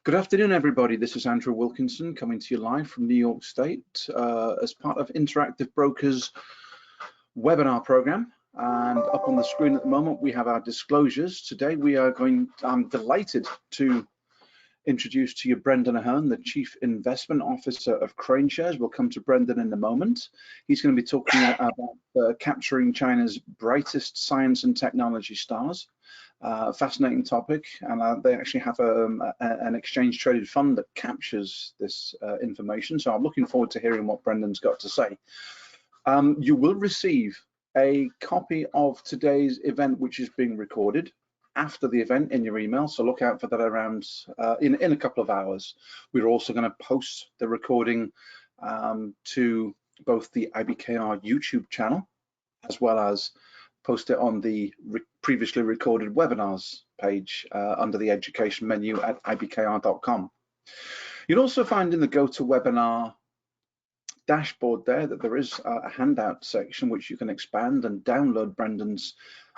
Good afternoon, everybody. This is Andrew Wilkinson coming to you live from New York State as part of Interactive Brokers webinar program. And up on the screen at the moment, we have our disclosures. Today, I'm delighted to introduce to you Brendan Ahern, the Chief Investment Officer of KraneShares. We'll come to Brendan in a moment. He's going to be talking about capturing China's brightest science and technology stars. Fascinating topic, and they actually have an exchange-traded fund that captures this information. So I'm looking forward to hearing what Brendan's got to say. You will receive a copy of today's event, which is being recorded after the event in your email. So look out for that around in a couple of hours. We're also going to post the recording to both the IBKR YouTube channel as well as post it on the previously recorded webinars page under the education menu at ibkr.com. You'll also find in the GoToWebinar dashboard there that there is a handout section which you can expand and download Brendan's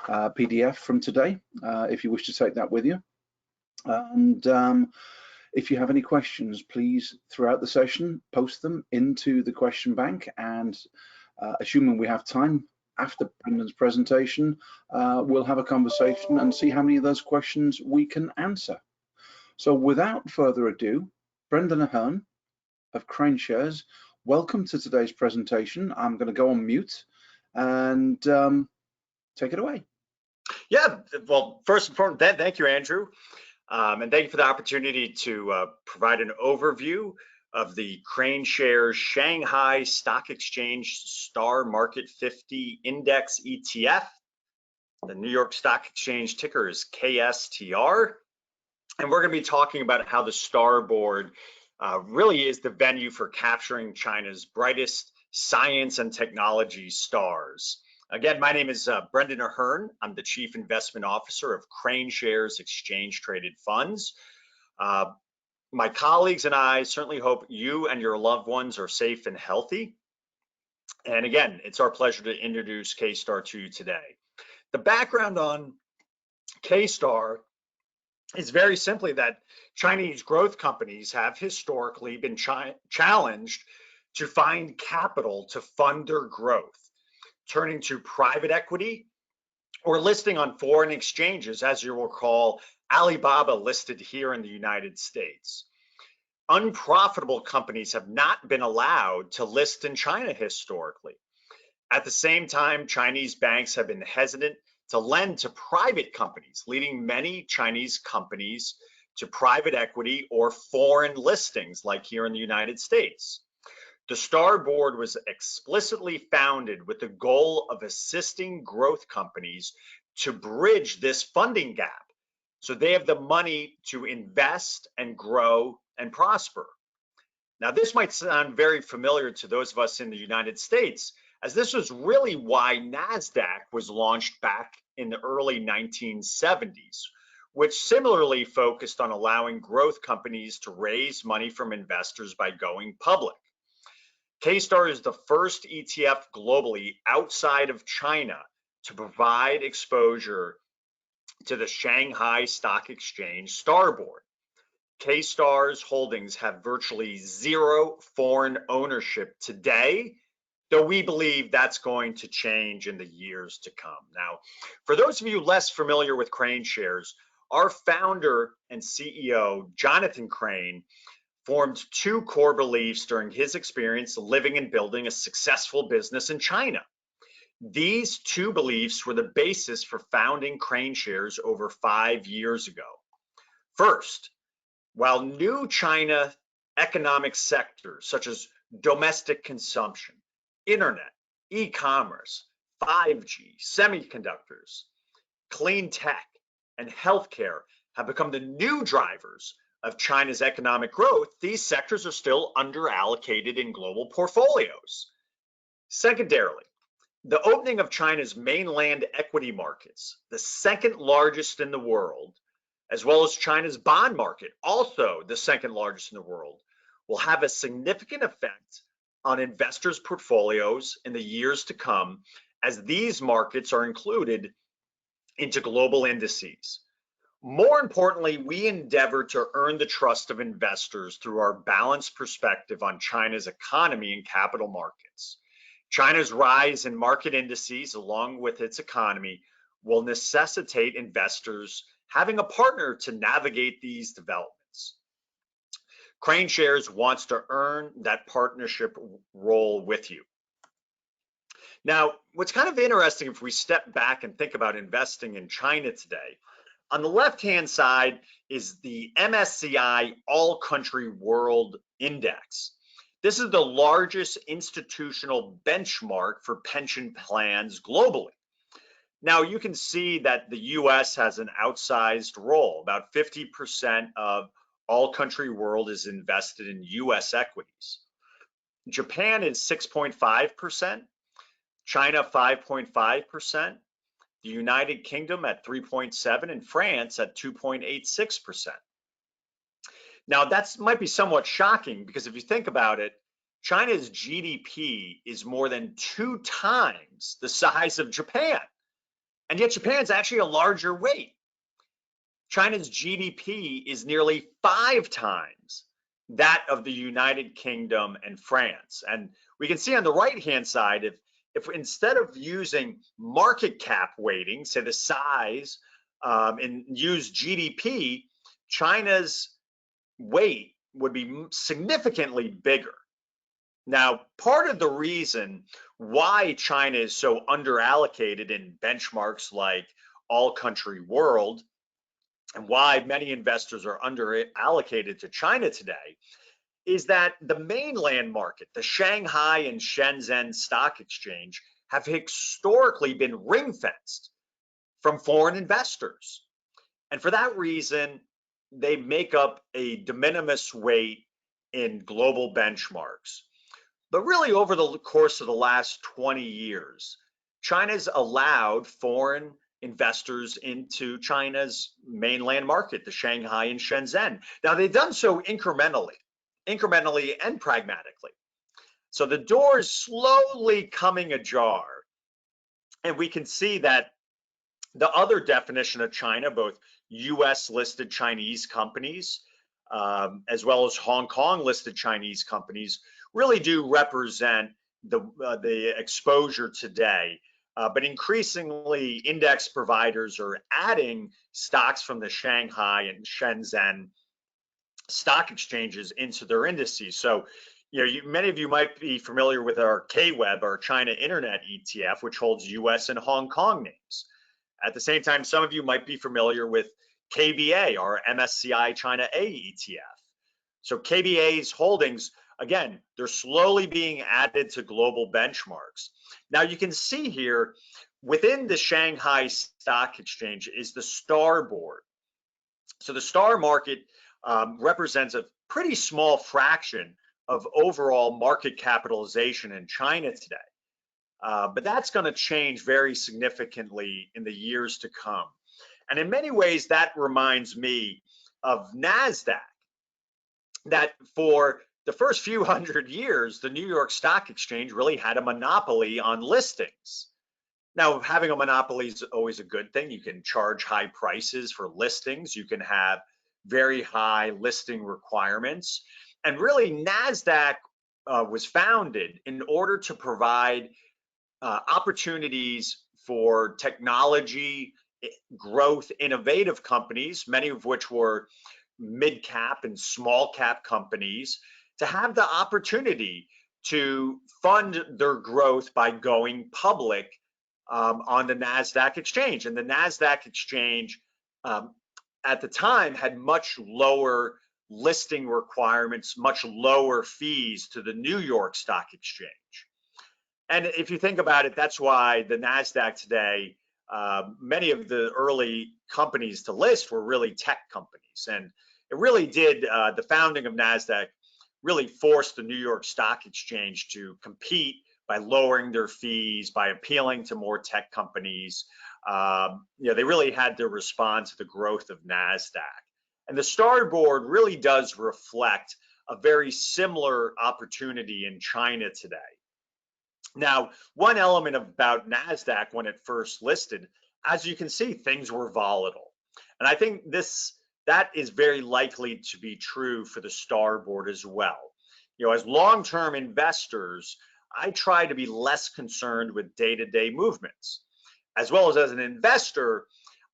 PDF from today if you wish to take that with you. And if you have any questions, please throughout the session post them into the question bank, and assuming we have time after Brendan's presentation, we'll have a conversation and see how many of those questions we can answer. So without further ado, Brendan Ahern of KraneShares, welcome to today's presentation. I'm going to go on mute and take it away. Yeah, well, first and foremost, thank you, Andrew. And thank you for the opportunity to provide an overview of the KraneShares Shanghai Stock Exchange Star Market 50 Index ETF. The New York Stock Exchange ticker is KSTR. And we're going to be talking about how the Star Board really is the venue for capturing China's brightest science and technology stars. Again, my name is Brendan Ahern. I'm the Chief Investment Officer of KraneShares Exchange Traded Funds. My colleagues and I certainly hope you and your loved ones are safe and healthy. And again, it's our pleasure to introduce K-Star to you today. The background on K-Star is very simply that Chinese growth companies have historically been challenged to find capital to fund their growth, turning to private equity or listing on foreign exchanges. As you will recall, Alibaba listed here in the United States. Unprofitable companies have not been allowed to list in China historically. At the same time, Chinese banks have been hesitant to lend to private companies, leading many Chinese companies to private equity or foreign listings like here in the United States. The Star Board was explicitly founded with the goal of assisting growth companies to bridge this funding gap, so they have the money to invest and grow and prosper. Now, this might sound very familiar to those of us in the United States, as this was really why NASDAQ was launched back in the early 1970s, which similarly focused on allowing growth companies to raise money from investors by going public. K-Star is the first ETF globally outside of China to provide exposure to the Shanghai Stock Exchange Star Board. K-Star's holdings have virtually zero foreign ownership today, though we believe that's going to change in the years to come. Now, for those of you less familiar with KraneShares, our founder and CEO, Jonathan Crane, formed two core beliefs during his experience living and building a successful business in China. These two beliefs were the basis for founding KraneShares over 5 years ago. First, while new China economic sectors such as domestic consumption, internet, e-commerce, 5G, semiconductors, clean tech, and healthcare have become the new drivers of China's economic growth, these sectors are still underallocated in global portfolios. Secondarily, the opening of China's mainland equity markets, the second largest in the world, as well as China's bond market, also the second largest in the world, will have a significant effect on investors' portfolios in the years to come, as these markets are included into global indices. More importantly, we endeavor to earn the trust of investors through our balanced perspective on China's economy and capital markets. China's rise in market indices, along with its economy, will necessitate investors having a partner to navigate these developments. KraneShares wants to earn that partnership role with you. Now, what's kind of interesting if we step back and think about investing in China today, on the left-hand side is the MSCI All Country World Index. This is the largest institutional benchmark for pension plans globally. Now, you can see that the US has an outsized role. About 50% of All Country World is invested in US equities. Japan is 6.5%, China 5.5%, the United Kingdom at 3.7%, and France at 2.86%. Now, that might be somewhat shocking because if you think about it, China's GDP is more than 2 times the size of Japan, and yet Japan's actually a larger weight. China's GDP is nearly 5 times that of the United Kingdom and France. And we can see on the right-hand side, if instead of using market cap weighting, say the size, and use GDP, China's weight would be significantly bigger. Now, part of the reason why China is so underallocated in benchmarks like All Country World, and why many investors are underallocated to China today, is that the mainland market, the Shanghai and Shenzhen Stock Exchange, have historically been ring-fenced from foreign investors. And for that reason, they make up a de minimis weight in global benchmarks. But really, over the course of the last 20 years, China's allowed foreign investors into China's mainland market, the Shanghai and Shenzhen. Now, they've done so incrementally and pragmatically. So the door is slowly coming ajar. And we can see that the other definition of China, both US listed Chinese companies, as well as Hong Kong listed Chinese companies, really do represent the exposure today. But increasingly, index providers are adding stocks from the Shanghai and Shenzhen stock exchanges into their indices. So, many of you might be familiar with our KWEB, our China Internet ETF, which holds US and Hong Kong names. At the same time, some of you might be familiar with KBA, our MSCI China A ETF. So KBA's holdings, again, they're slowly being added to global benchmarks. Now you can see here within the Shanghai Stock Exchange is the STAR board. So the STAR market represents a pretty small fraction of overall market capitalization in China today. But that's going to change very significantly in the years to come. And in many ways, that reminds me of NASDAQ, that for the first few hundred years, the New York Stock Exchange really had a monopoly on listings. Now, having a monopoly is always a good thing. You can charge high prices for listings. You can have very high listing requirements. And really, NASDAQ was founded in order to provide opportunities for technology, growth, innovative companies, many of which were mid-cap and small-cap companies, to have the opportunity to fund their growth by going public on the NASDAQ exchange. And the NASDAQ exchange at the time had much lower listing requirements, much lower fees to the New York Stock Exchange. And if you think about it, that's why the NASDAQ today, many of the early companies to list were really tech companies. And it really did, the founding of NASDAQ really forced the New York Stock Exchange to compete by lowering their fees, by appealing to more tech companies. They really had to respond to the growth of NASDAQ. And the STAR board really does reflect a very similar opportunity in China today. Now, one element about NASDAQ when it first listed, as you can see, things were volatile. And I think that is very likely to be true for the Starboard as well. As long-term investors, I try to be less concerned with day-to-day movements. As well as an investor,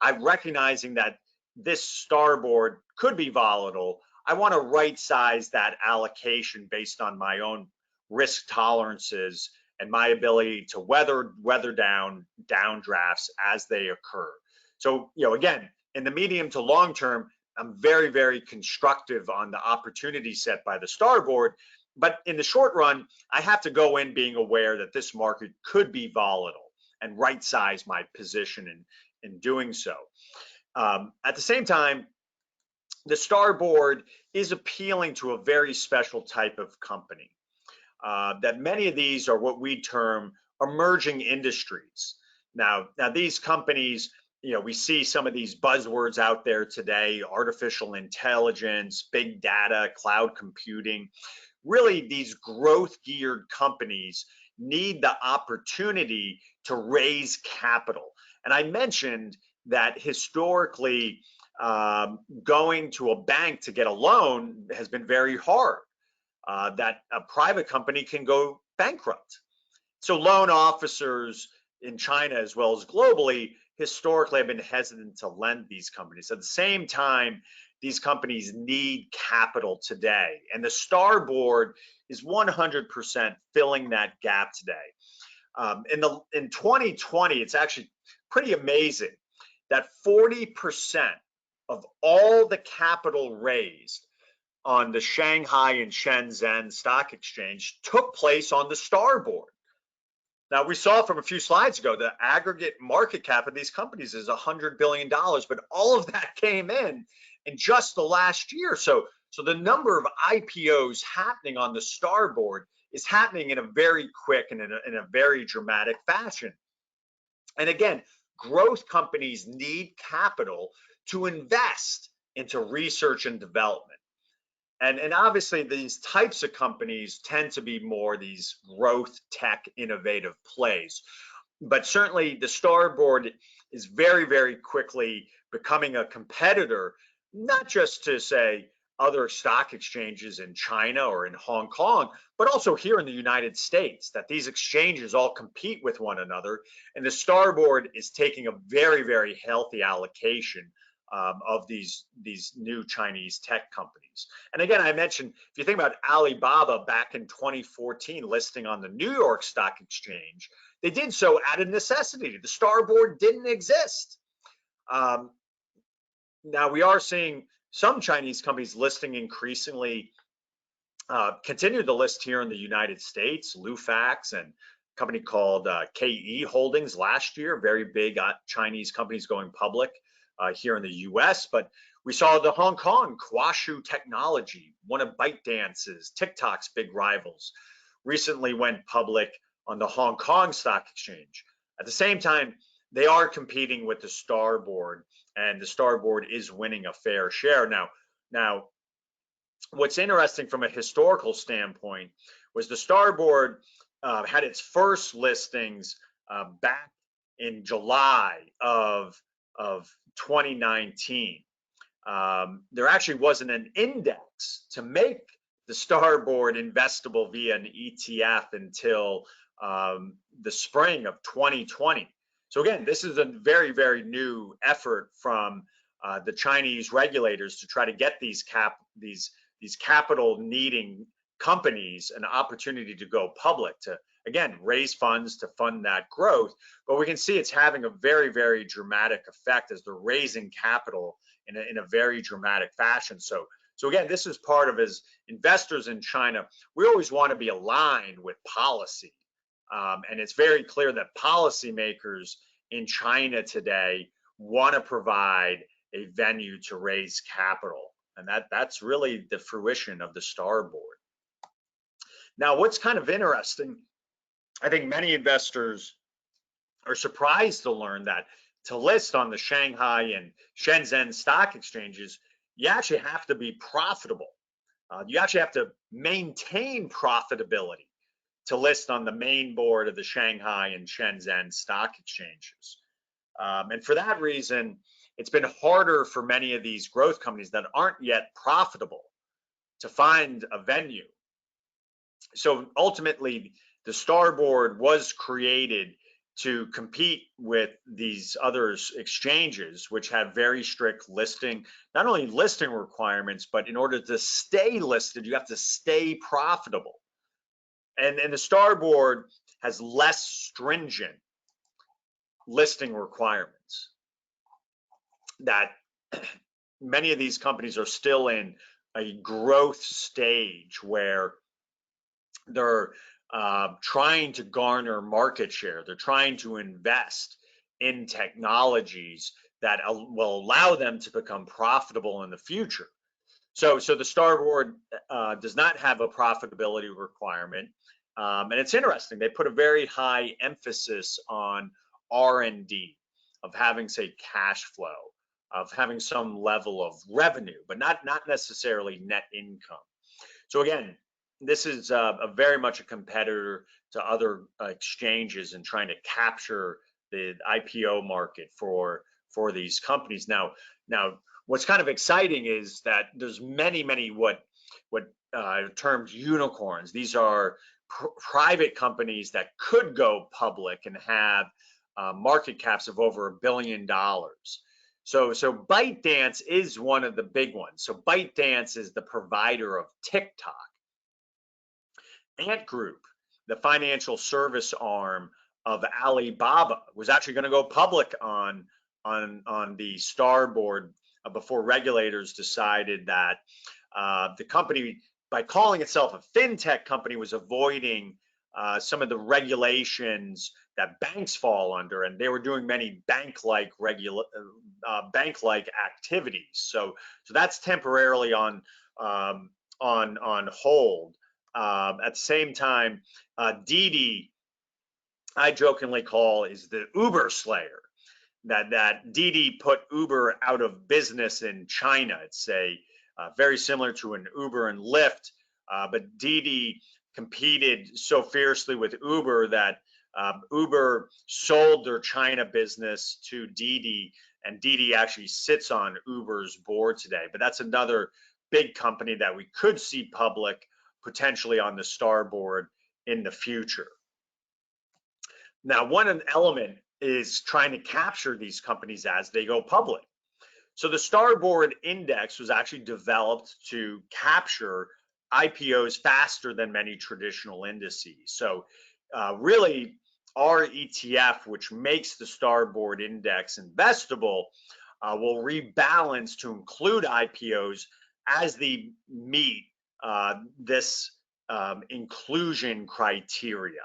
I'm recognizing that this Starboard could be volatile. I want to right-size that allocation based on my own risk tolerances and my ability to weather downdrafts as they occur. So, again, in the medium to long term, I'm very, very constructive on the opportunity set by the Starboard. But in the short run, I have to go in being aware that this market could be volatile and right size my position in doing so. At the same time, the Starboard is appealing to a very special type of company. That many of these are what we term emerging industries. Now these companies, we see some of these buzzwords out there today: artificial intelligence, big data, cloud computing. Really, these growth-geared companies need the opportunity to raise capital. And I mentioned that historically, going to a bank to get a loan has been very hard. That a private company can go bankrupt. So loan officers in China as well as globally historically have been hesitant to lend these companies. At the same time, these companies need capital today, and the Starboard is 100% filling that gap today. In 2020, it's actually pretty amazing that 40% of all the capital raised on the Shanghai and Shenzhen stock exchange took place on the Starboard. Now, we saw from a few slides ago, the aggregate market cap of these companies is $100 billion, but all of that came in just the last year. So the number of IPOs happening on the Starboard is happening in a very quick and in a very dramatic fashion. And again, growth companies need capital to invest into research and development. And obviously, these types of companies tend to be more these growth tech innovative plays. But certainly the Starboard is very, very quickly becoming a competitor, not just to, say, other stock exchanges in China or in Hong Kong, but also here in the United States, that these exchanges all compete with one another. And the Starboard is taking a very, very healthy allocation of these new Chinese tech companies. And again, I mentioned, if you think about Alibaba back in 2014 listing on the New York Stock Exchange, they did so out of necessity. The Starboard didn't exist. Now we are seeing some Chinese companies listing increasingly, continue to list here in the United States. Lufax and a company called KE Holdings last year, very big Chinese companies going public here in the US, but we saw the Hong Kong Kwashu Technology, one of ByteDance's, TikTok's big rivals, recently went public on the Hong Kong Stock Exchange. At the same time, they are competing with the Starboard, and the Starboard is winning a fair share. Now, what's interesting from a historical standpoint was the Starboard had its first listings back in July of 2019. There actually wasn't an index to make the Starboard investable via an ETF until the spring of 2020. So again, this is a very, very new effort from the Chinese regulators to try to get these capital needing companies an opportunity to go public, to again raise funds to fund that growth. But we can see it's having a very, very dramatic effect as they're raising capital in a very dramatic fashion. So again, this is part of, as investors in China, we always want to be aligned with policy. And it's very clear that policymakers in China today want to provide a venue to raise capital. And that's really the fruition of the Starboard. Now, what's kind of interesting, I think many investors are surprised to learn that to list on the Shanghai and Shenzhen stock exchanges, you actually have to be profitable. You actually have to maintain profitability to list on the main board of the Shanghai and Shenzhen stock exchanges. And for that reason, it's been harder for many of these growth companies that aren't yet profitable to find a venue. So ultimately, the Star Board was created to compete with these other exchanges, which have very strict listing, not only listing requirements, but in order to stay listed, you have to stay profitable. And the Star Board has less stringent listing requirements. That many of these companies are still in a growth stage where they're trying to garner market share. They're trying to invest in technologies that will allow them to become profitable in the future. So the Star Board does not have a profitability requirement. And it's interesting, they put a very high emphasis on R&D, of having, say, cash flow, of having some level of revenue, but not necessarily net income. So again, this is very much a competitor to other exchanges and trying to capture the IPO market for these companies. Now, what's kind of exciting is that there's many what termed unicorns. These are private companies that could go public and have market caps of over $1 billion. So ByteDance is one of the big ones. So ByteDance is the provider of TikTok. Ant Group, the financial service arm of Alibaba, was actually going to go public on the Star Board before regulators decided that the company, by calling itself a fintech company, was avoiding some of the regulations that banks fall under, and they were doing many bank-like activities. So that's temporarily on hold. At the same time, Didi, I jokingly call, is the Uber slayer. That Didi put Uber out of business in China. It's very similar to an Uber and Lyft, but Didi competed so fiercely with Uber that Uber sold their China business to Didi, and Didi actually sits on Uber's board today. But that's another big company that we could see public, potentially on the Star Board in the future. Now, one element is trying to capture these companies as they go public. So the Star Board index was actually developed to capture IPOs faster than many traditional indices. So really, our ETF, which makes the Star Board index investable, will rebalance to include IPOs as they meet this inclusion criteria.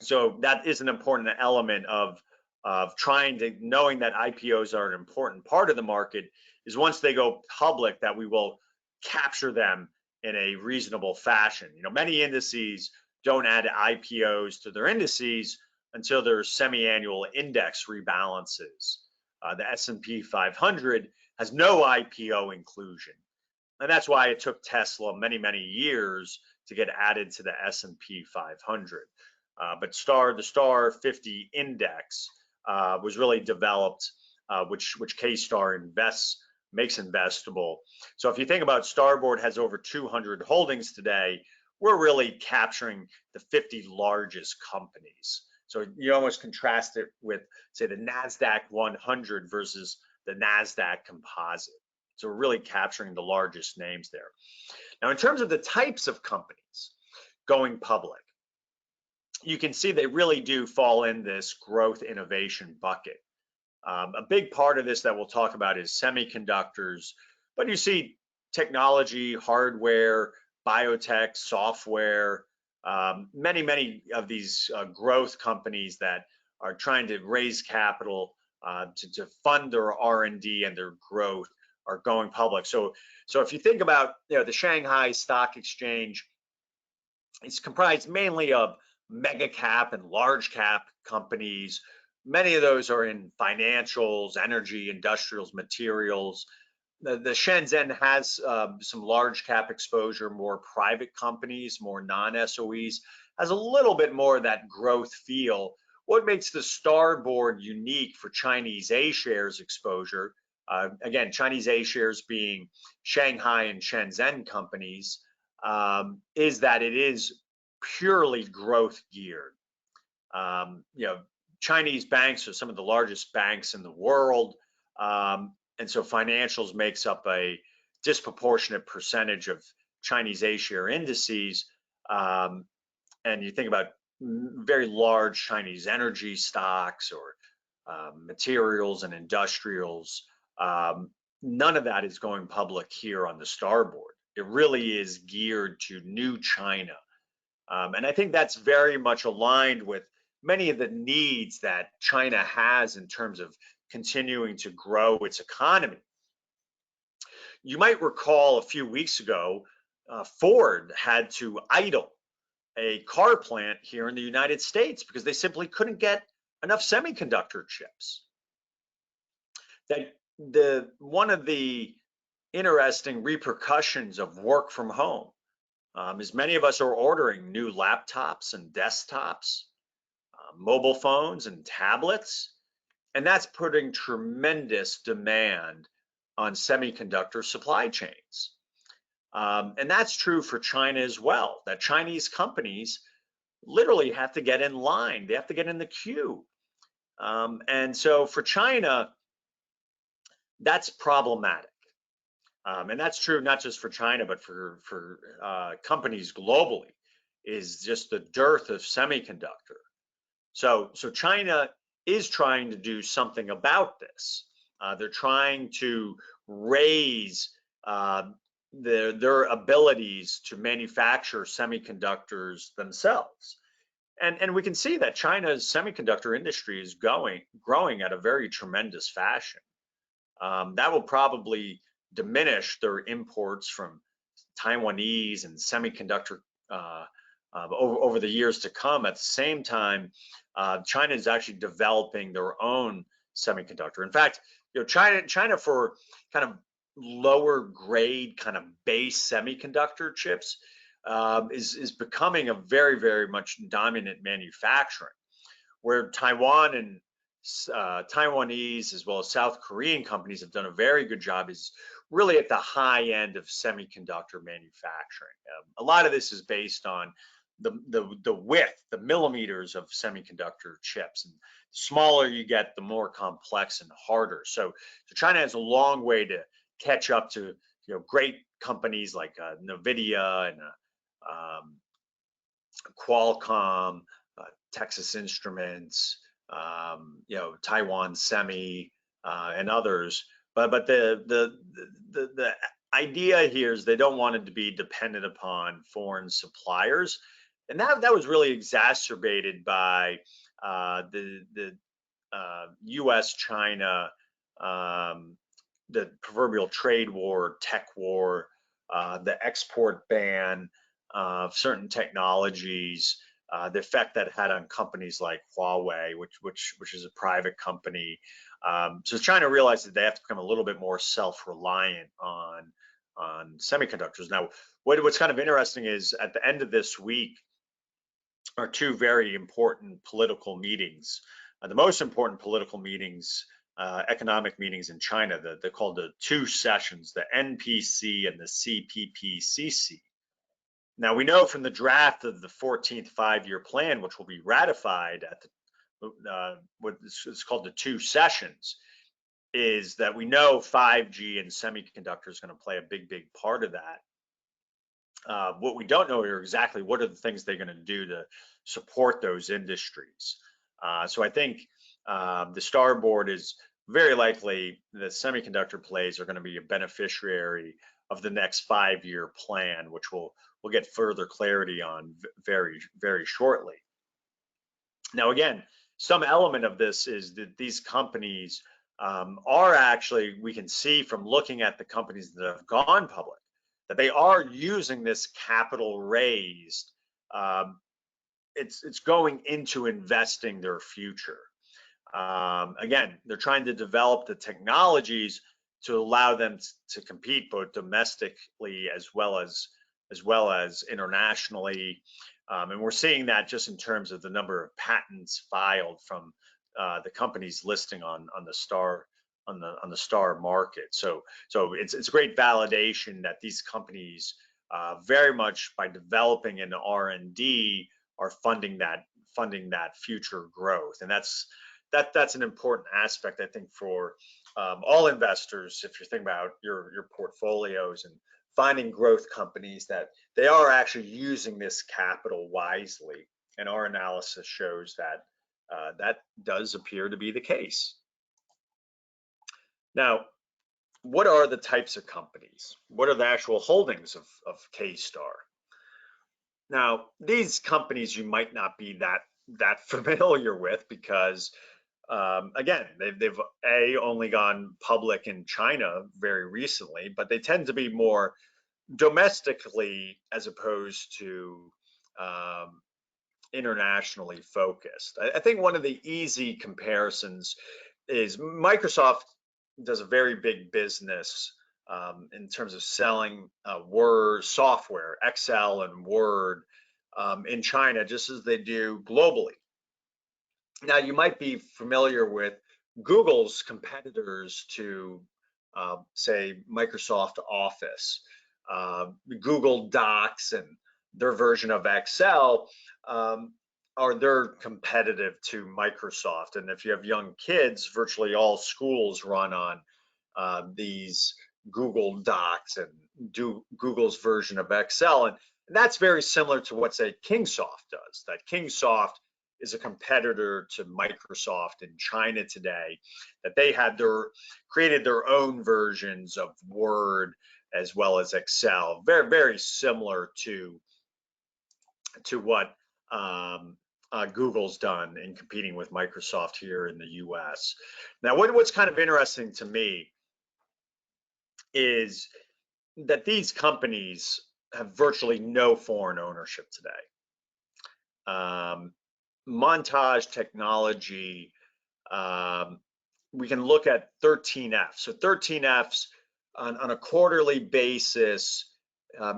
So that is an important element of knowing that IPOs are an important part of the market, is once they go public that we will capture them in a reasonable fashion. Many indices don't add IPOs to their indices until their semi-annual index rebalances. The S&P 500 has no IPO inclusion. And that's why it took Tesla many years to get added to the S&P 500. But the Star 50 index was really developed, which K-Star makes investable. So if you think about Star Board has over 200 holdings today, we're really capturing the 50 largest companies. So you almost contrast it with, say, the NASDAQ 100 versus the NASDAQ composite. So we're really capturing the largest names there. Now, in terms of the types of companies going public, you can see they really do fall in this growth innovation bucket. A big part of this that we'll talk about is semiconductors, but you see technology, hardware, biotech, software, many of these growth companies that are trying to raise capital to fund their R&D and their growth are going public. So if you think about the Shanghai Stock Exchange, it's comprised mainly of mega cap and large cap companies. Many of those are in financials, energy, industrials, materials. The Shenzhen has some large cap exposure, more private companies, more non-SOEs, has a little bit more of that growth feel, what makes the Starboard unique for Chinese A-shares exposure, again, Chinese A-shares being Shanghai and Shenzhen companies, is that it is purely growth geared. Chinese banks are some of the largest banks in the world, and so financials makes up a disproportionate percentage of Chinese A-share indices. And you think about very large Chinese energy stocks or materials and industrials. None of that is going public here on the Starboard. It really is geared to new China. And I think that's very much aligned with many of the needs that China has in terms of continuing to grow its economy. You might recall a few weeks ago, Ford had to idle a car plant here in the United States because they simply couldn't get enough semiconductor chips. One of the interesting repercussions of work from home is many of us are ordering new laptops and desktops, mobile phones and tablets, and that's putting tremendous demand on semiconductor supply chains. And that's true for China as well, that Chinese companies literally have to get in line. They have to get in the queue. And so for China, that's problematic. And that's true not just for China, but for companies globally, is just the dearth of semiconductor. So China is trying to do something about this. They're trying to raise their abilities to manufacture semiconductors themselves. And we can see that China's semiconductor industry is growing at a very tremendous fashion. That will probably diminish their imports from Taiwanese and semiconductor over the years to come. At the same time, China is actually developing their own semiconductor. In fact, China for kind of lower grade kind of base semiconductor chips is becoming a very, very much dominant manufacturing, where Taiwan and Taiwanese as well as South Korean companies have done a very good job is really at the high end of semiconductor manufacturing. A lot of this is based on the width, the millimeters of semiconductor chips. And the smaller you get, the more complex and harder. So China has a long way to catch up to great companies like NVIDIA and Qualcomm, Texas Instruments, Taiwan Semi, and others. But the idea here is they don't want it to be dependent upon foreign suppliers, and that was really exacerbated by the U.S.-China, the proverbial trade war, tech war, the export ban of certain technologies, the effect that had on companies like Huawei, which is a private company. So China realized that they have to become a little bit more self-reliant on semiconductors. Now, what's kind of interesting is at the end of this week are two very important political meetings. The most important political meetings, economic meetings in China, they're called the two sessions, the NPC and the CPPCC. Now, we know from the draft of the 14th five-year plan, which will be ratified at what is called the two sessions, is that we know 5G and semiconductors is going to play a big part of that. What we don't know are exactly what are the things they're going to do to support those industries. So I think the Starboard is very likely the semiconductor plays are going to be a beneficiary of the next 5-year plan, which we'll get further clarity on very shortly. Now, again, some element of this is that these companies are actually, we can see from looking at the companies that have gone public, that they are using this capital raised. It's going into investing their future. Again, they're trying to develop the technologies to allow them to compete both domestically as well as internationally. And we're seeing that just in terms of the number of patents filed from the companies listing on the STAR market. So it's a great validation that these companies very much by developing in R&D are funding that future growth, and that's an important aspect, I think, for all investors. If you're thinking about your portfolios and finding growth companies, that they are actually using this capital wisely, and our analysis shows that that does appear to be the case. Now, what are the types of companies? What are the actual holdings of K-Star? Now, these companies you might not be that familiar with because, again, they've only gone public in China very recently, but they tend to be more domestically as opposed to internationally focused. I think one of the easy comparisons is Microsoft does a very big business in terms of selling Word software, Excel and Word in China, just as they do globally. Now, you might be familiar with Google's competitors to, say, Microsoft Office, Google Docs, and their version of Excel they're competitive to Microsoft. And if you have young kids, virtually all schools run on these Google Docs and Google's version of Excel. And that's very similar to what, say, Kingsoft does. That Kingsoft is a competitor to Microsoft in China today, that they had created their own versions of Word as well as Excel, very, very similar to what Google's done in competing with Microsoft here in the US. Now, what's kind of interesting to me is that these companies have virtually no foreign ownership today. Montage Technology, we can look at 13F. So 13Fs on a quarterly basis,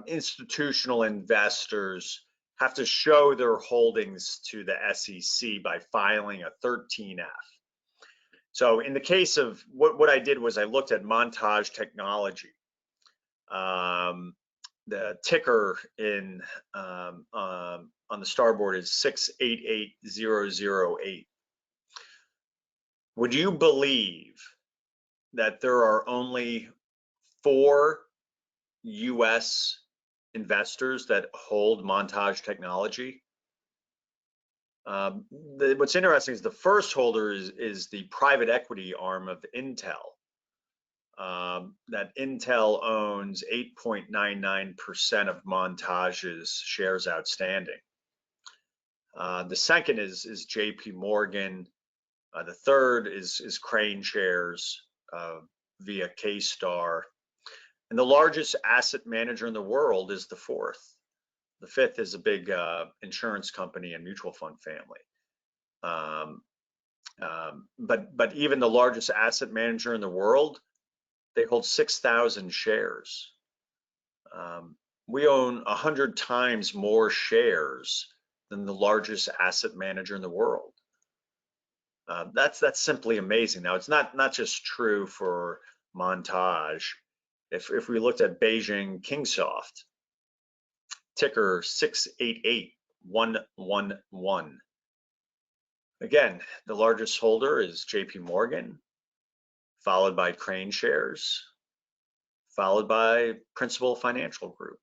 institutional investors have to show their holdings to the SEC by filing a 13F. So in the case of what I did was I looked at Montage Technology. The ticker on the starboard is 688008. Would you believe that there are only 4 US investors that hold Montage Technology? What's interesting is the first holder is the private equity arm of Intel. That Intel owns 8.99% of Montage's shares outstanding. The second is JP Morgan. The third is KraneShares via K-Star. And the largest asset manager in the world is the fourth. The fifth is a big insurance company and mutual fund family. But even the largest asset manager in the world, they hold 6,000 shares. We own 100 times more shares than the largest asset manager in the world. That's simply amazing. Now, it's not just true for Montage. If we looked at Beijing Kingsoft, ticker 688111. Again, the largest holder is JP Morgan, followed by KraneShares, followed by Principal Financial Group.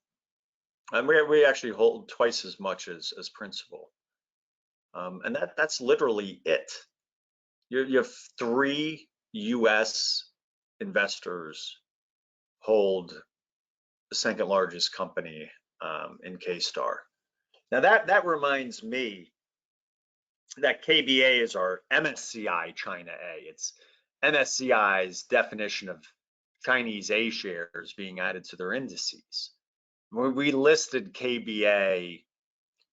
And we actually hold twice as much as Principal. And that's literally it. You have 3 US investors hold the second largest company in K-Star. Now that reminds me that KBA is our MSCI China A. It's MSCI's definition of Chinese A shares being added to their indices. When we listed KBA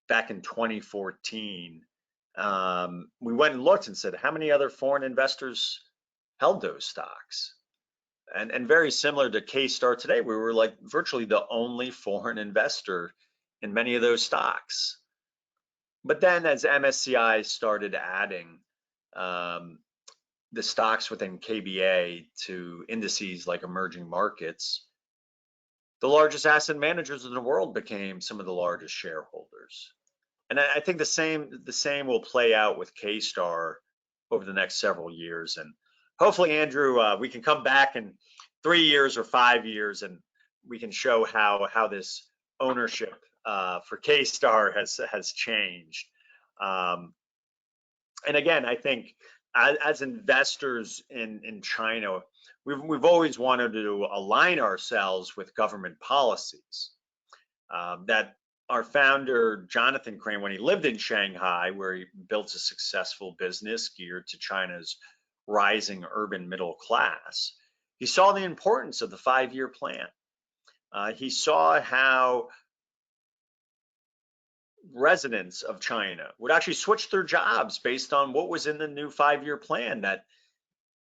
back in 2014, we went and looked and said, how many other foreign investors held those stocks? And very similar to K-Star today, we were like virtually the only foreign investor in many of those stocks. But then as MSCI started adding the stocks within KBA to indices like emerging markets, the largest asset managers in the world became some of the largest shareholders. And I think the same will play out with K-Star over the next several years. And hopefully, Andrew, we can come back in 3 years or 5 years and we can show how this ownership for K-Star has changed. And again, I think as investors in China, we've always wanted to align ourselves with government policies. That our founder, Jonathan Crane, when he lived in Shanghai, where he built a successful business geared to China's rising urban middle class, he saw the importance of the 5-year plan. He saw how residents of China would actually switch their jobs based on what was in the new 5-year plan, that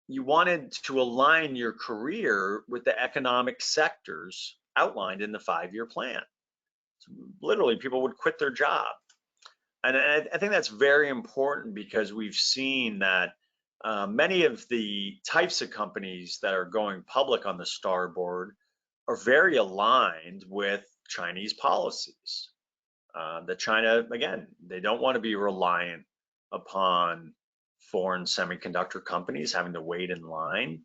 you wanted to align your career with the economic sectors outlined in the 5-year plan. So literally, people would quit their job. And I think that's very important because we've seen that many of the types of companies that are going public on the STAR board are very aligned with Chinese policies. That China, again, they don't want to be reliant upon foreign semiconductor companies having to wait in line,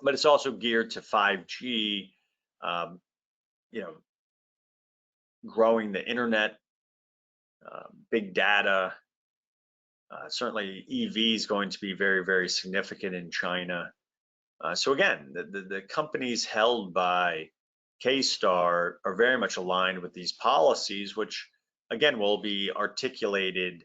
but it's also geared to 5G, growing the internet, big data. Certainly EV is going to be very, very significant in China. So again, the companies held by K-Star are very much aligned with these policies, which again will be articulated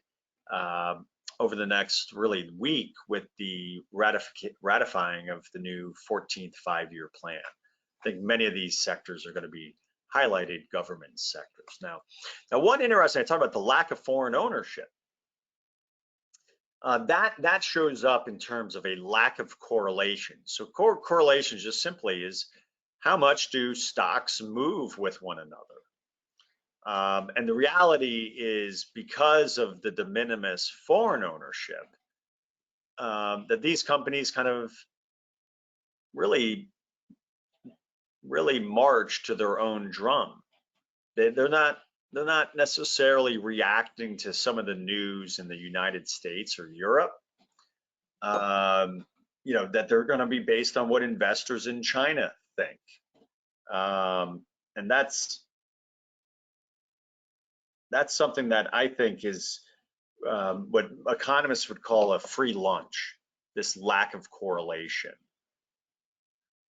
over the next really week with the ratifying of the new 14th 5-year plan. I think many of these sectors are going to be highlighted government sectors. Now one interesting, I talked about the lack of foreign ownership. That shows up in terms of a lack of correlation. So correlation just simply is how much do stocks move with one another? And the reality is, because of the de minimis foreign ownership, that these companies kind of really march to their own drum. They're not necessarily reacting to some of the news in the United States or Europe. That they're going to be based on what investors in China think. And that's something that I think is what economists would call a free lunch, this lack of correlation.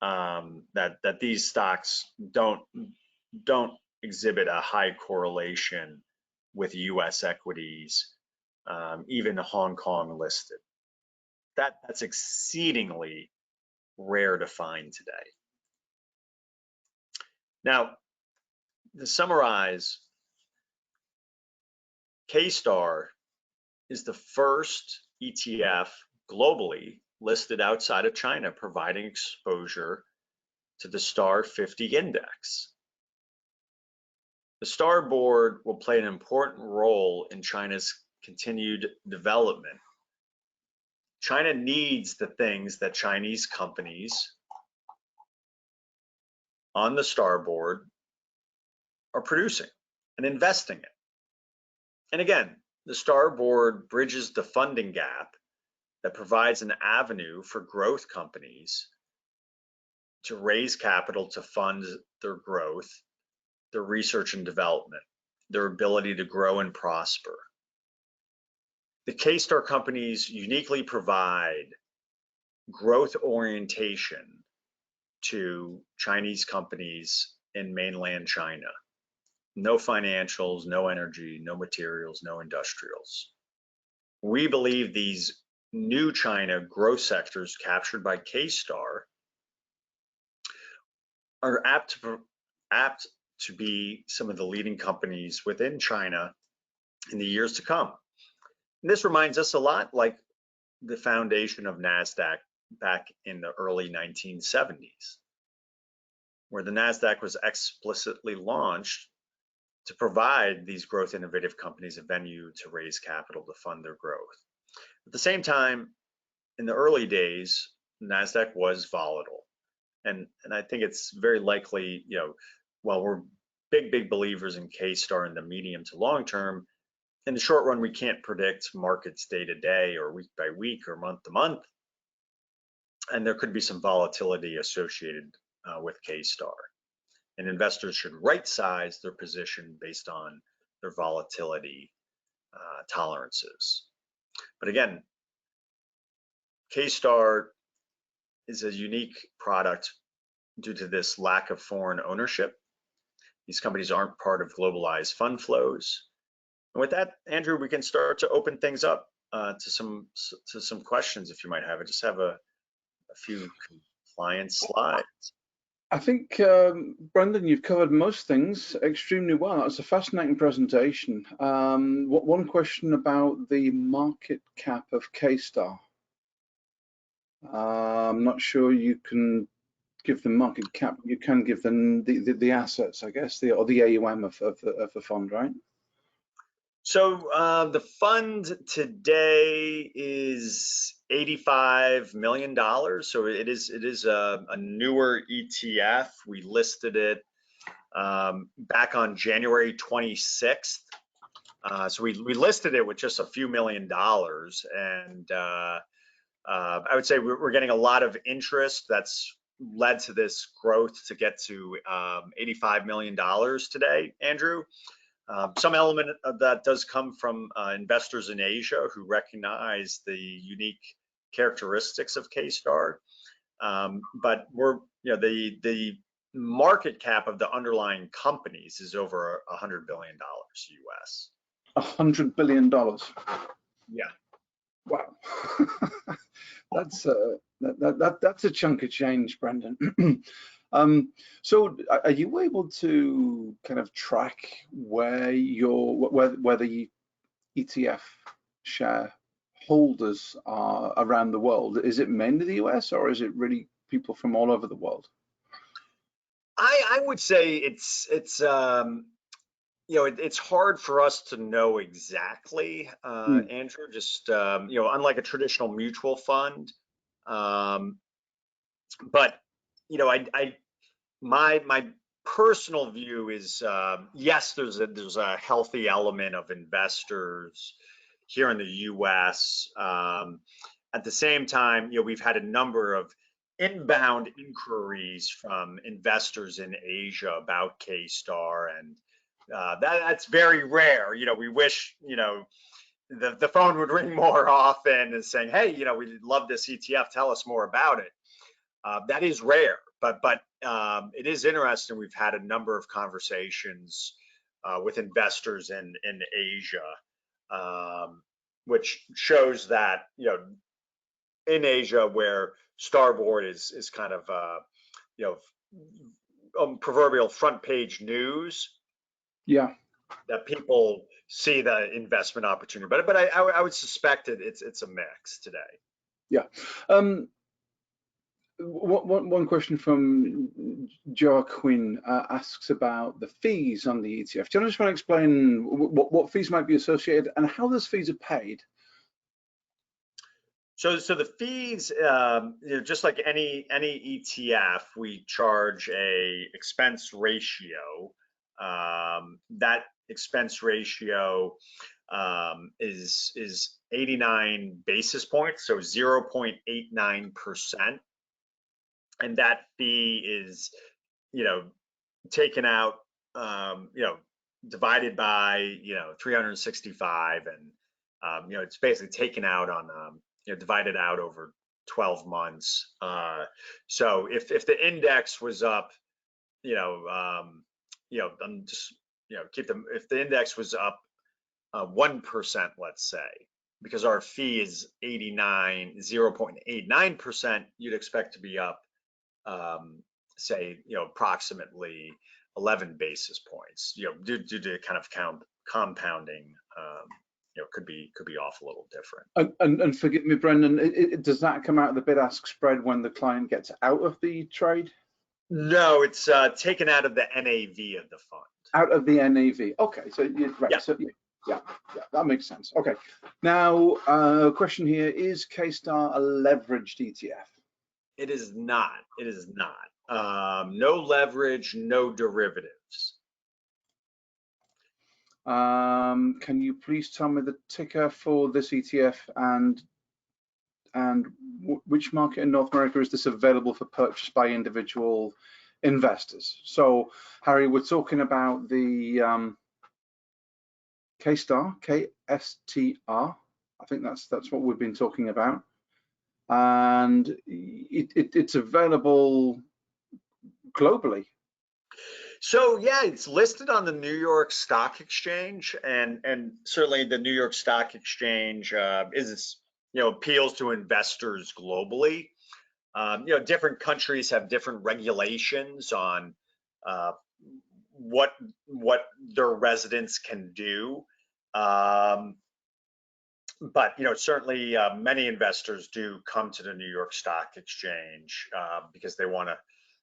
That these stocks don't exhibit a high correlation with US equities, even Hong Kong listed. That's exceedingly rare to find today. Now, to summarize, K-Star is the first ETF globally listed outside of China, providing exposure to the STAR 50 index. The STAR board will play an important role in China's continued development. China needs the things that Chinese companies on the STAR board are producing and investing in. And again, the STAR board bridges the funding gap that provides an avenue for growth companies to raise capital to fund their growth, their research and development, their ability to grow and prosper. The K-Star companies uniquely provide growth orientation to Chinese companies in mainland China. No financials, no energy, no materials, no industrials. We believe these new China growth sectors captured by K-Star are apt to be some of the leading companies within China in the years to come. And this reminds us a lot like the foundation of NASDAQ back in the early 1970s, where the NASDAQ was explicitly launched to provide these growth innovative companies a venue to raise capital to fund their growth. At the same time, in the early days, NASDAQ was volatile. And I think it's very likely, while we're big believers in K-Star in the medium to long term, in the short run, we can't predict markets day to day or week by week or month to month. And there could be some volatility associated with K-Star. And investors should right-size their position based on their volatility tolerances. But again, K-Star is a unique product due to this lack of foreign ownership. These companies aren't part of globalized fund flows. And with that, Andrew, we can start to open things up to some questions if you might have. I just have a few compliance slides. I think, Brendan, you've covered most things extremely well. That was a fascinating presentation. One question about the market cap of K-Star. I'm not sure you can give the market cap. You can give them the assets, I guess, or the AUM of the fund, right? So the fund today is $85 million. So it is a newer ETF. We listed it back on January 26th. So we listed it with just a few $1 million, and I would say we're getting a lot of interest. That's led to this growth to get to $85 million today, Andrew. Some element of that does come from investors in Asia who recognize the unique characteristics of K-Star. But the market cap of the underlying companies is over $100 billion US. $100 billion. Yeah. Wow. That's a chunk of change, Brendan. So are you able to kind of track where the ETF share holders are around the world? Is it mainly the US, or is it really people from all over the world? I would say it's hard for us to know exactly, Andrew. Just unlike a traditional mutual fund, but my personal view is yes, there's a healthy element of investors here in the U.S. At the same time, we've had a number of inbound inquiries from investors in Asia about K-Star, and that's very rare. We wish the phone would ring more often and saying, hey, we love this ETF, tell us more about it. That is rare, but it is interesting. We've had a number of conversations with investors in Asia, which shows that in Asia, where Starboard is kind of proverbial front page news. Yeah, that people see the investment opportunity, but I would suspect it's a mix today. Yeah. One question from Joaquin asks about the fees on the ETF. Do you just want to explain what fees might be associated and how those fees are paid? So the fees, just like any ETF, we charge a expense ratio. That expense ratio is 89 basis points, so 0.89%. And that fee is, taken out, divided by, 365, and it's basically taken out on, divided out over 12 months. So if the index was up, if the index was up 1%, let's say, because our fee is 0.89%, you'd expect to be up, say, approximately 11 basis points, due to kind of compounding, could be off a little different. And forgive me, Brendan, does that come out of the bid-ask spread when the client gets out of the trade? No, it's taken out of the NAV of the fund. Out of the NAV. Okay, so right. Yeah. So yeah, that makes sense. Okay. Now, question here: is K-Star a leveraged ETF? It is not. It is not. No leverage, no derivatives. Can you please tell me the ticker for this ETF and which market in North America is this available for purchase by individual investors? So, Harry, we're talking about the K-Star, KSTR. I think that's what we've been talking about, and it's available globally. So yeah, it's listed on the New York Stock Exchange, and certainly the New York Stock Exchange is, appeals to investors globally. Different countries have different regulations on what their residents can do. But certainly many investors do come to the New York Stock Exchange because they want to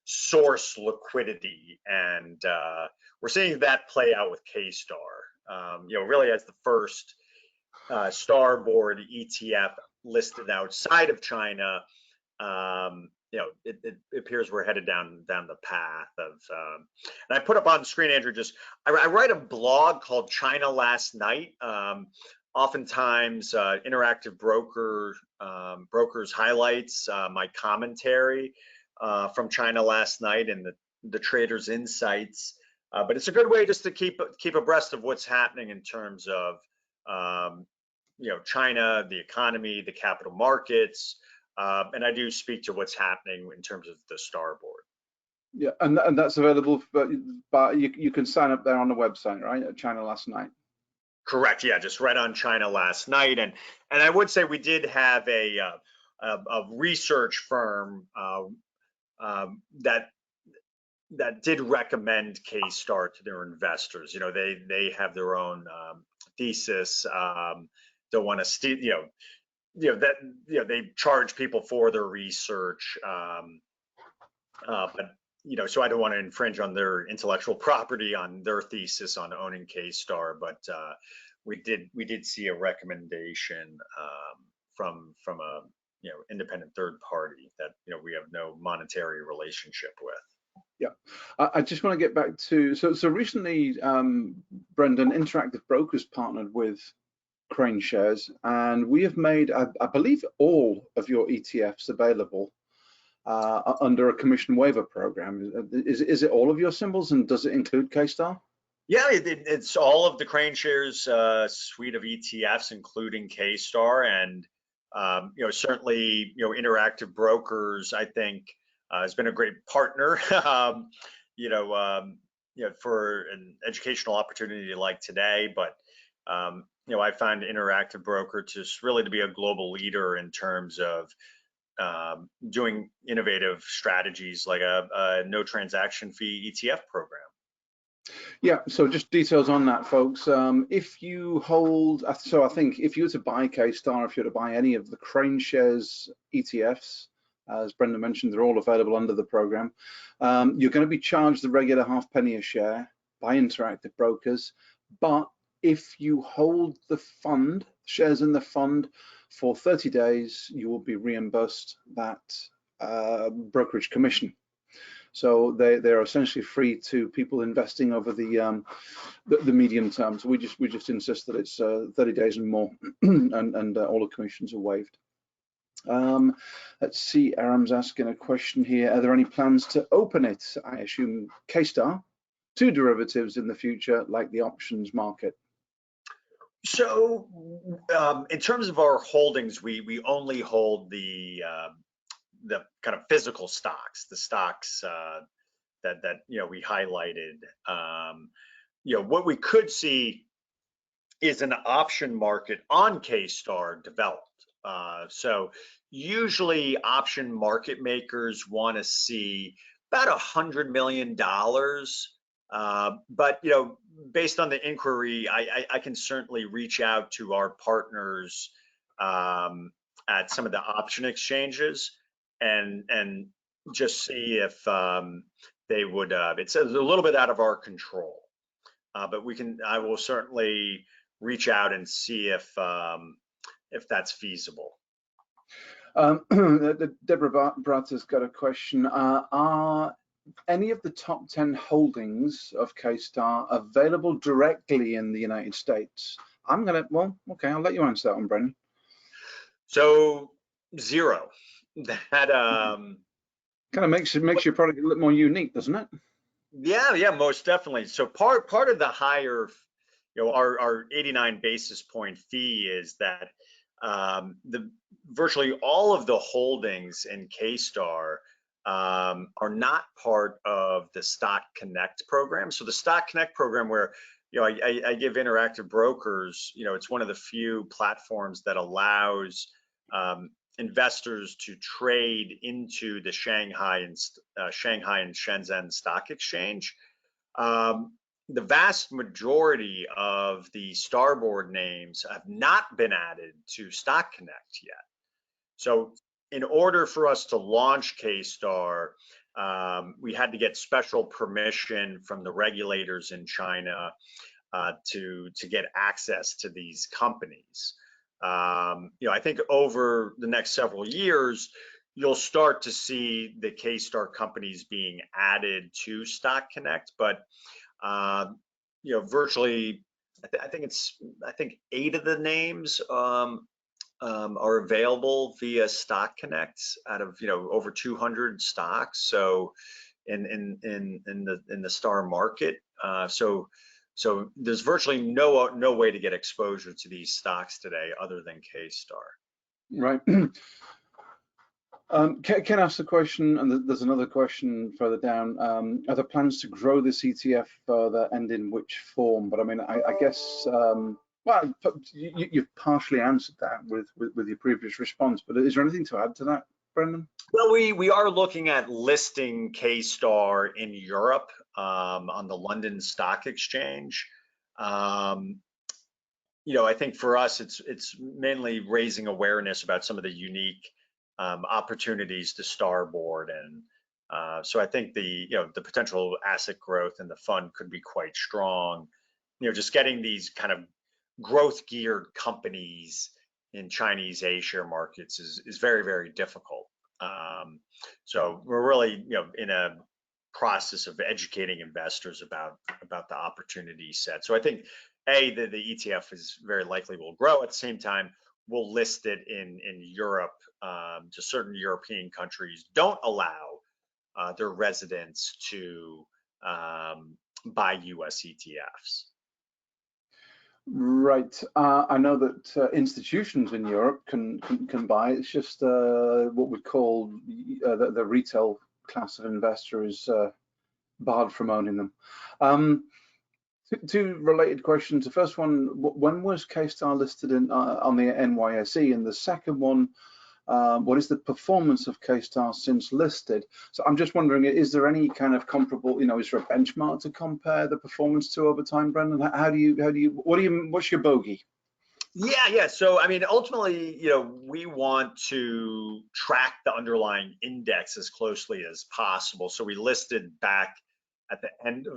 source liquidity, and we're seeing that play out with K-Star. Really as the first starboard ETF listed outside of China. It appears we're headed down the path of. And I put up on the screen, Andrew. I write a blog called China Last Night. Oftentimes, Interactive Brokers highlights my commentary from China Last Night and the traders' insights. But it's a good way just to keep abreast of what's happening in terms of China, the economy, the capital markets, and I do speak to what's happening in terms of the starboard. Yeah, and that's available, but you can sign up there on the website, right? At China Last Night. Correct. Yeah, just right on China Last Night, and I would say we did have a research firm that did recommend K-Star to their investors. They have their own thesis. Don't want to steal. They charge people for their research, but so I don't want to infringe on their intellectual property on their thesis on owning K-Star, but we did see a recommendation from a independent third party that we have no monetary relationship with. Yeah, I just want to get back to so recently, Brendan, Interactive Brokers partnered with KraneShares, and we have made, I believe, all of your ETFs available under a commission waiver program. Is it all of your symbols, and does it include K-Star? Yeah, it's all of the KraneShares suite of ETFs, including K-Star, and certainly Interactive Brokers, I think, has been a great partner. For an educational opportunity like today, but I find Interactive Broker just really to be a global leader in terms of doing innovative strategies like a no transaction fee ETF program. Yeah, so just details on that, folks. If you hold, so I think if you were to buy K-Star, if you were to buy any of the KraneShares ETFs, as Brendan mentioned, they're all available under the program. You're going to be charged the regular half-penny a share by Interactive Brokers, but if you hold the fund, shares in the fund for 30 days, you will be reimbursed that brokerage commission. So they're essentially free to people investing over the medium term. So we just insist that it's 30 days and more, and all the commissions are waived. Let's see, Aram's asking a question here. Are there any plans to open it, I assume, K-Star, to derivatives in the future, like the options market? So in terms of our holdings, we only hold the kind of physical stocks, the stocks that we highlighted. What we could see is an option market on K-Star developed. So usually option market makers want to see about $100 million. But based on the inquiry, I can certainly reach out to our partners at some of the option exchanges and just see if they would. It's a little bit out of our control. but I will certainly reach out and see if that's feasible. Deborah Bratt has got a question. Are any of the top 10 holdings of K-Star available directly in the United States? Well, okay, I'll let you answer that one, Brendan. So 0. That kind of makes your product a little more unique, doesn't it? Yeah, most definitely. So part of the higher, our 89 basis point fee is that the virtually all of the holdings in K-Star are not part of the Stock Connect program. So the Stock Connect program, where I give interactive brokers, it's one of the few platforms that allows investors to trade into the Shanghai and Shenzhen Stock Exchange. The vast majority of the Starboard names have not been added to Stock Connect yet. So in order for us to launch K-Star, we had to get special permission from the regulators in China to get access to these companies. I think over the next several years, you'll start to see the K-Star companies being added to Stock Connect, but virtually, I think 8 of the names are available via Stock Connect out of over 200 stocks. So in the Star market, so there's virtually no way to get exposure to these stocks today other than K-Star. Right. Ken asked the question, and there's another question further down. Are there plans to grow this ETF further, and in which form? But I mean, I guess, well, you've partially answered that with your previous response, but is there anything to add to that, Brendan? Well, we are looking at listing K-Star in Europe on the London Stock Exchange. I think for us, it's mainly raising awareness about some of the unique opportunities to Starboard, and so I think the potential asset growth in the fund could be quite strong. Just getting these kind of growth geared companies in Chinese A-share markets is very, very difficult. So we're really in a process of educating investors about the opportunity set. So I think the ETF is very likely will grow. At the same time, we'll list it in Europe. Just certain European countries don't allow their residents to buy US ETFs. Right. I know that institutions in Europe can buy. It's just what we call the retail class of investor is barred from owning them. Two related questions. The first one: when was K-Star listed on the NYSE? And the second one: what is the performance of K-Star since listed? So I'm just wondering, is there any kind of comparable, is there a benchmark to compare the performance to over time, Brendan? What's your bogey? Yeah. So I mean, ultimately, we want to track the underlying index as closely as possible. So we listed back at the end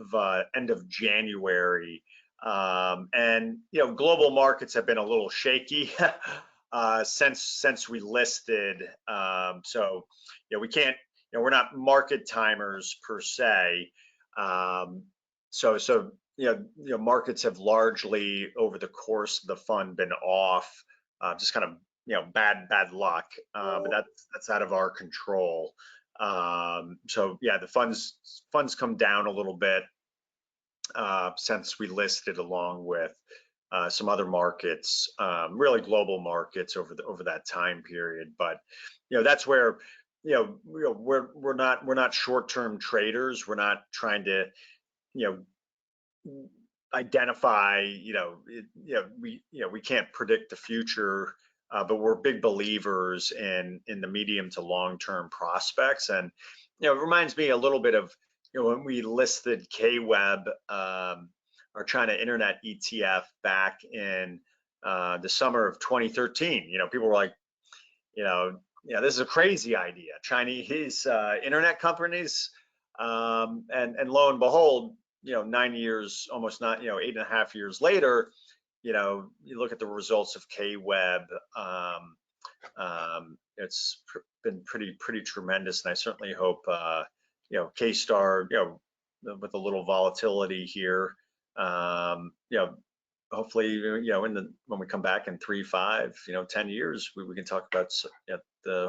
of January, and global markets have been a little shaky since we listed. So we can't, we're not market timers per se. So markets have largely over the course of the fund been off, just kind of bad luck, but that's out of our control. So yeah, the funds come down a little bit since we listed, along with some other markets, really global markets over that time period. But that's where we're not short-term traders. We're not trying to identify we can't predict the future, but we're big believers in the medium to long-term prospects. And it reminds me a little bit of when we listed KWeb, our China Internet ETF, back in the summer of 2013. People were like, this is a crazy idea, Chinese internet companies, and lo and behold, 9 years, almost not, 8.5 years later, you look at the results of KWeb. It's been pretty tremendous, and I certainly hope K-Star, with a little volatility here, hopefully, when we come back in 3, 5, 10 years, we can talk about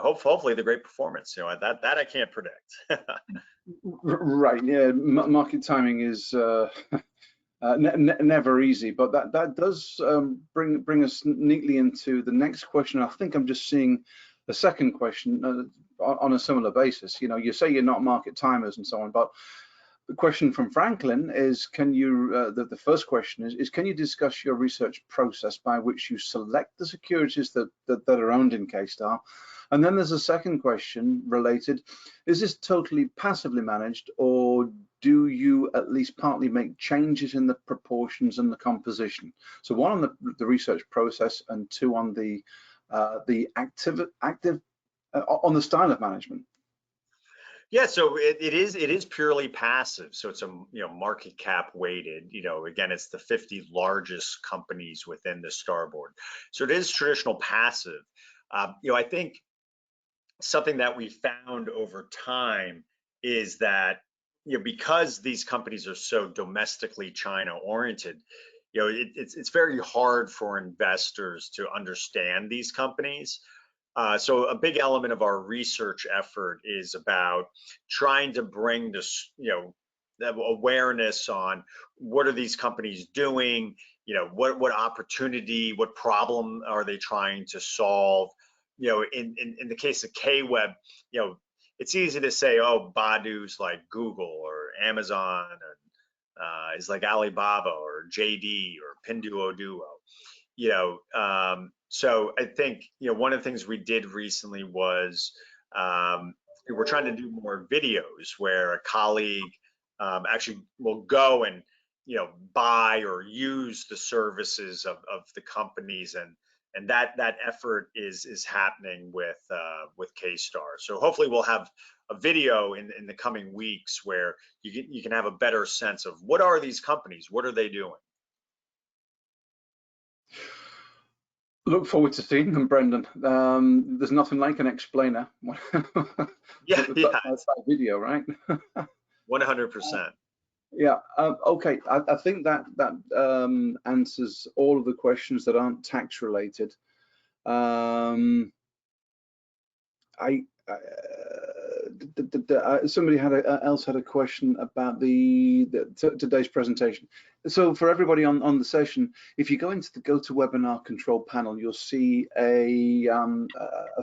hopefully the great performance. That I can't predict. Right. Yeah. Market timing is never easy, but that does bring us neatly into the next question. I think I'm just seeing the second question on a similar basis. You say you're not market timers and so on, but the question from Franklin is, can you, the first question is, can you discuss your research process by which you select the securities that are owned in K-Star? And then there's a second question related, is this totally passively managed, or do you at least partly make changes in the proportions and the composition? So one on the research process, and two on the active on the style of management. Yeah, so it is purely passive. So it's a market cap weighted. Again, it's the 50 largest companies within the Star Board. So it is traditional passive. I think something that we found over time is that because these companies are so domestically China oriented, it's very hard for investors to understand these companies. So a big element of our research effort is about trying to bring this, awareness on what are these companies doing, what opportunity, what problem are they trying to solve. In the case of KWeb, it's easy to say, oh, Badu's like Google or Amazon, and is like Alibaba or JD or Pinduoduo. So I think, one of the things we did recently was we're trying to do more videos where a colleague actually will go and, buy or use the services of the companies, and that effort is happening with K-Star. So hopefully we'll have a video in the coming weeks where you can have a better sense of what are these companies, what are they doing. Look forward to seeing them, Brendan. There's nothing like an explainer. Yeah. That video, right? 100%. Yeah. Okay. I think that answers all of the questions that aren't tax related. Somebody else had a question about today's presentation. So for everybody on the session, if you go into the GoToWebinar control panel, you'll see a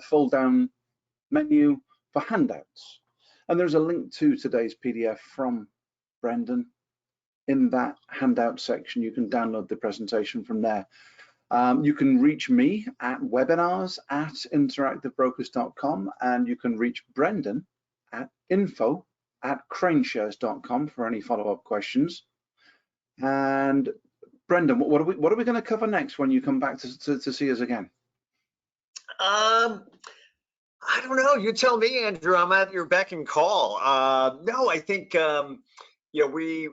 fold down menu for handouts, and there's a link to today's PDF from Brendan. In that handout section, you can download the presentation from there. You can reach me at webinars@interactivebrokers.com, and you can reach Brendan at info@KraneShares.com for any follow-up questions. And Brendan, what are we going to cover next when you come back to see us again? I don't know. You tell me, Andrew. I'm at your beck and call. No, I think we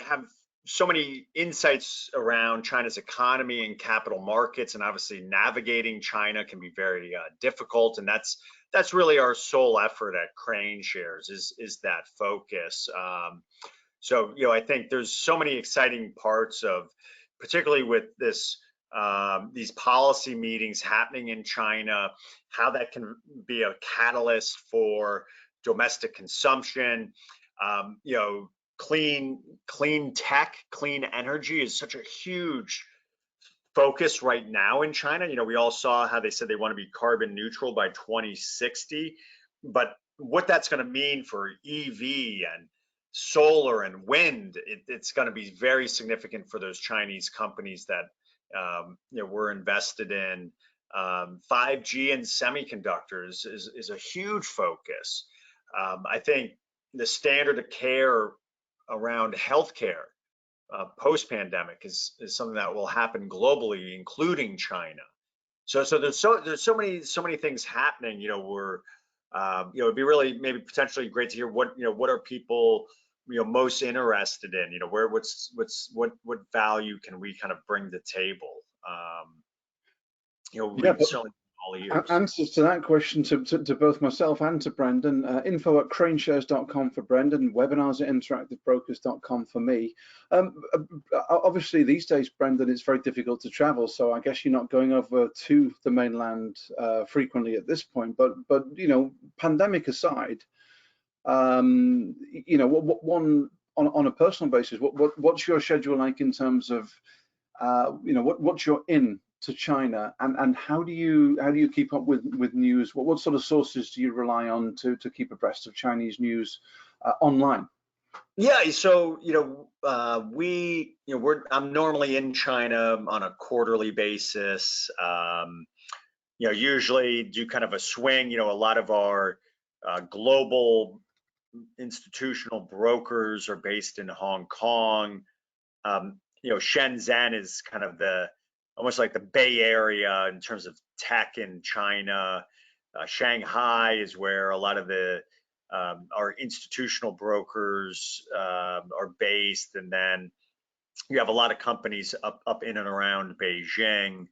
have so many insights around China's economy and capital markets, and obviously navigating China can be very difficult, and that's really our sole effort at KraneShares is that focus. So I think there's so many exciting parts of, particularly with these policy meetings happening in China, how that can be a catalyst for domestic consumption. Clean tech, clean energy is such a huge focus right now in China. We all saw how they said they want to be carbon neutral by 2060, but what that's going to mean for EV and solar and wind, it's going to be very significant for those Chinese companies that we're invested in. 5G and semiconductors is a huge focus. I think the standard of care around healthcare post-pandemic is something that will happen globally, including China. So there's so many things happening. It'd be really maybe potentially great to hear what are people most interested in? What value can we kind of bring to the table? Yeah, We certainly all ears. answers to that question to both myself and to Brendan. Info at KraneShares.com for Brendan, webinars at interactivebrokers.com for me. Obviously, these days, Brendan, it's very difficult to travel, so I guess you're not going over to the mainland frequently at this point. But pandemic aside, one on a personal basis, what's your schedule like in terms of what's your in to China, and how do you keep up with news? What sort of sources do you rely on to keep abreast of Chinese news online? Yeah, so I'm normally in China on a quarterly basis. Usually do kind of a swing. A lot of our global institutional brokers are based in Hong Kong. Shenzhen is kind of almost like the Bay Area in terms of tech in China. Shanghai is where a lot of our institutional brokers are based, and then you have a lot of companies up in and around Beijing.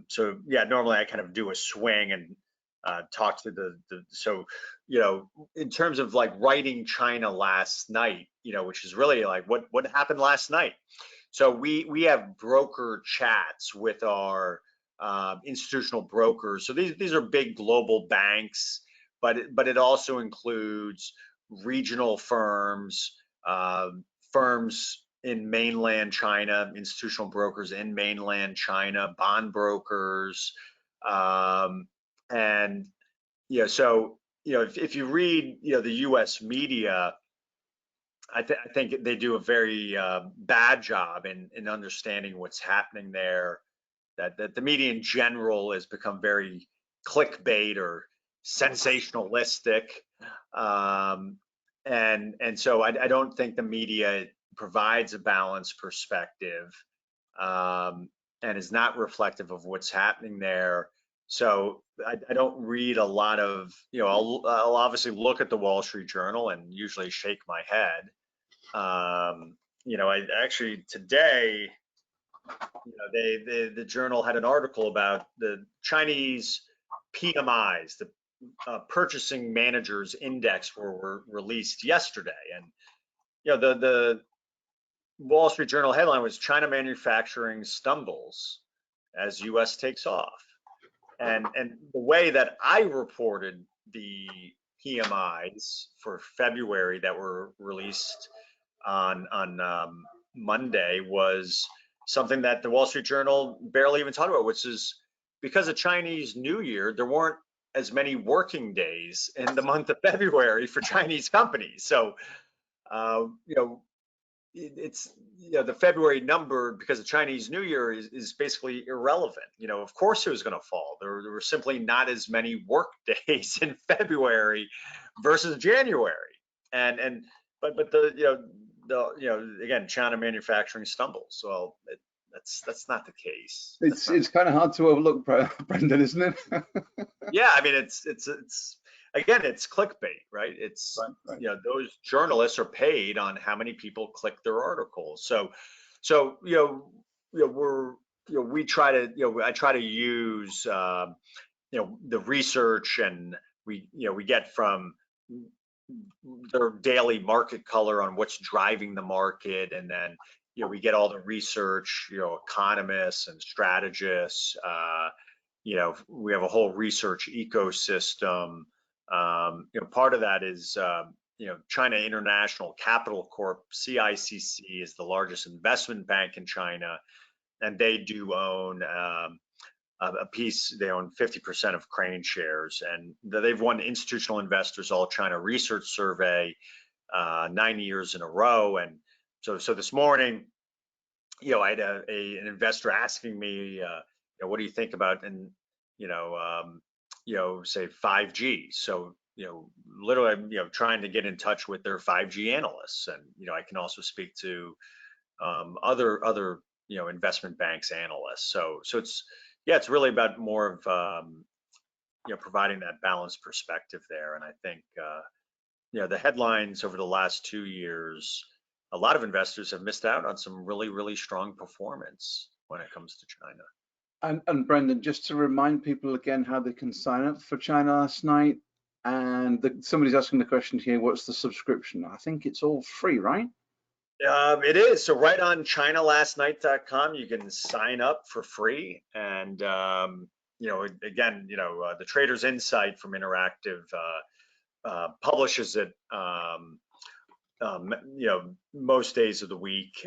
So yeah, normally I kind of do a swing and talk to in terms of like writing China last night, which is really like what happened last night. So we have broker chats with our institutional brokers. So these are big global banks, but it also includes regional firms, firms in mainland China, institutional brokers in mainland China, bond brokers, and so if you read the U.S. media, I think they do a very bad job in understanding what's happening there. That the media in general has become very clickbait or sensationalistic, and so I don't think the media provides a balanced perspective, and is not reflective of what's happening there. So I don't read a lot of, I'll obviously look at the Wall Street Journal and usually shake my head. I actually today, the journal had an article about the Chinese PMIs, the Purchasing Managers Index, were released yesterday, and the Wall Street Journal headline was China manufacturing stumbles as U.S. takes off, and the way that I reported the PMIs for February that were released on Monday was something that the Wall Street Journal barely even talked about, which is because of Chinese New Year, there weren't as many working days in the month of February for Chinese companies. So, it's the February number because of Chinese New Year is basically irrelevant. Of course it was going to fall. There were simply not as many work days in February versus January, but again, China manufacturing stumbles. Well, that's not the case. It's kind of hard to overlook, Brendan, isn't it? Yeah, I mean it's again, it's clickbait, right? It's right. Those journalists are paid on how many people click their articles. So we try to I try to use the research, and we get from their daily market color on what's driving the market, and then we get all the research, economists and strategists. We have a whole research ecosystem. Part of that is China International Capital Corp, CICC, is the largest investment bank in China, and they do own a piece. They own 50% of KraneShares, and they've won Institutional Investors All China Research Survey 9 years in a row. And so this morning, I had an investor asking me, what do you think about, and say 5G. So literally, I'm trying to get in touch with their 5G analysts, and I can also speak to other investment banks analysts. So it's really about more of providing that balanced perspective there. And I think the headlines over the last 2 years, a lot of investors have missed out on some really, really strong performance when it comes to China. And Brendan, just to remind people again how they can sign up for China last night, and somebody's asking the question here, what's the subscription? I think it's all free, right? It is. So right on ChinaLastNight.com, you can sign up for free. And, again, the Trader's Insight from Interactive publishes it, most days of the week.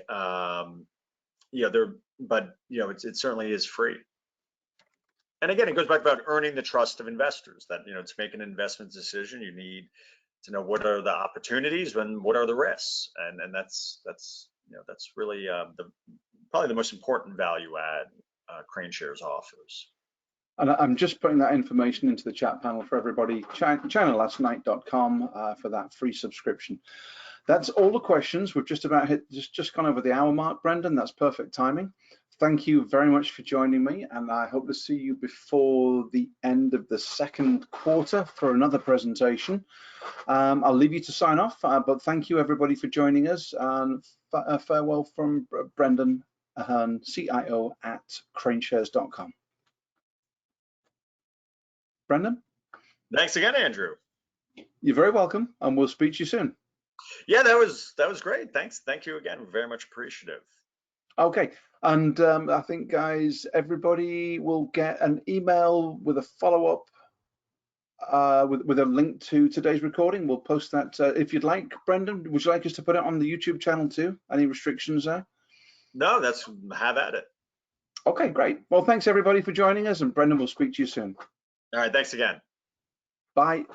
It certainly is free. And again, it goes back about earning the trust of investors that, to make an investment decision, you need to know what are the opportunities and what are the risks. And that's really probably the most important value add KraneShares offers. And I'm just putting that information into the chat panel for everybody, ChinaLastNight.com for that free subscription. That's all the questions. We've just about just gone over the hour mark, Brendan. That's perfect timing. Thank you very much for joining me, and I hope to see you before the end of the second quarter for another presentation. I'll leave you to sign off, but thank you everybody for joining us, and farewell from Brendan Ahern, CIO at KraneShares.com. Brendan? Thanks again, Andrew. You're very welcome, and we'll speak to you soon. Yeah, that was great. Thanks. Thank you again. Very much appreciative. Okay, and I think, guys, everybody will get an email with a follow-up with a link to today's recording. We'll post that if you'd like. Brendan, would you like us to put it on the YouTube channel too? Any restrictions there? No, have at it. Okay, great. Well, thanks everybody for joining us, and Brendan will speak to you soon. All right, thanks again. Bye.